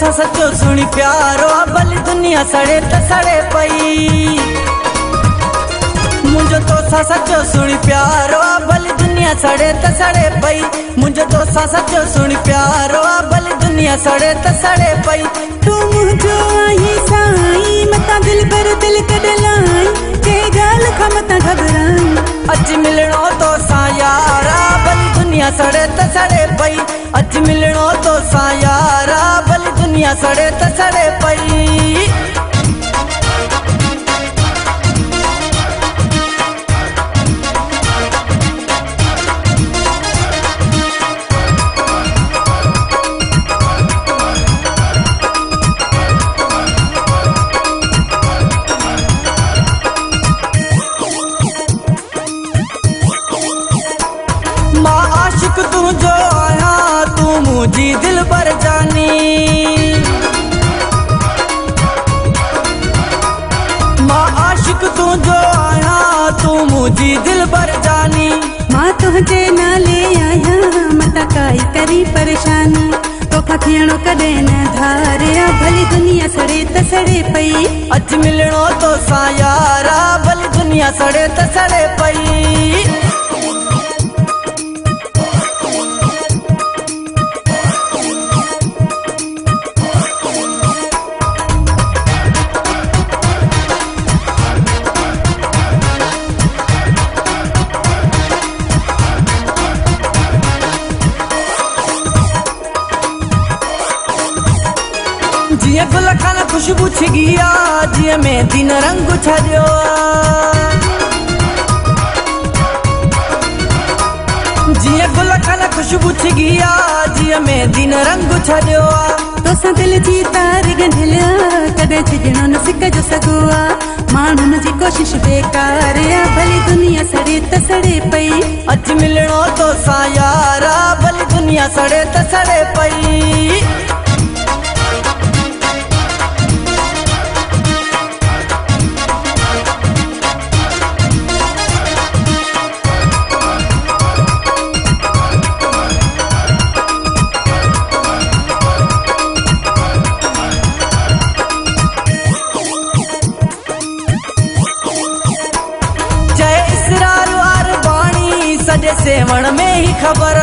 सा सचो सुनी प्यारो भली दुनिया सड़े त सड़े पई। मुझो तो सा सचो सुनी प्यारो भली दुनिया सड़े त सड़े पई। मुझो तो सा सचो सुनी प्यारो भली दुनिया सड़े त सड़े पई। तू मुझो आई साई मता दिल पर दिल कदलाई के गाल खा मता घबराई। अज मिलनो तो सा यारा भली दुनिया सड़े त सड़े पई। अज मिलनो तो सा यारा भली दुनिया सड़े त सड़े पई। माँ आशिक तू जो आया तू मुझी दिल भर जानी। माँ आशिक तू जो आया तू मुझी दिल भर जानी। मां तुझे ना ले आया मता काई करी परेशानी। तो खियणो कदे न धारिया भली दुनिया सड़े त सड़े पई। अज मिलनो तो सा यारा भली दुनिया सड़े त सड़े पई। जिया गुल खाना खुशबू छिगिया जिया मेहंदी न रंग छरियो। जिया गुल खाना खुशबू छिगिया जिया मेहंदी न रंग छरियो। तो सा दिल जी तार गंढलिया कदे छिजणो न सिक जो सगुआ। माण्हुनि जी कोशिश बेकार या भली दुनिया सड़े त सड़े पई। अज मिलनो तो सा यारा भली दुनिया सड़े त सड़े पई। सजे सेवण में ही खबर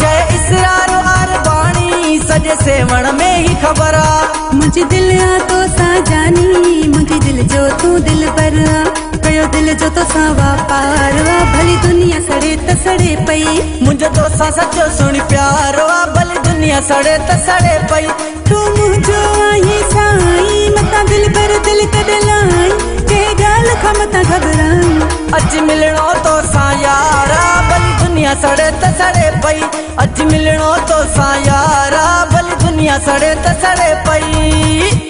जय इसरार आर बाणी सजे सेवण में ही खबर। मुझे दिल आ तो सा जानी मुझे दिल जो तू दिल पर कयो दिल जो तो सा वापार भली दुनिया सड़े त सड़े पई। मुझे तो सा सचो सुनी प्यारो भली दुनिया सड़े त सड़े पई। तू मुझो आई साई मता दिल पर दिल कदलाई के गाल खा मता घबराई। अज मिलनो तो सा यारा भली दुनिया सड़े त सड़े पई। अज मिलनो तो सा यारा भली दुनिया सड़े त सड़े पई।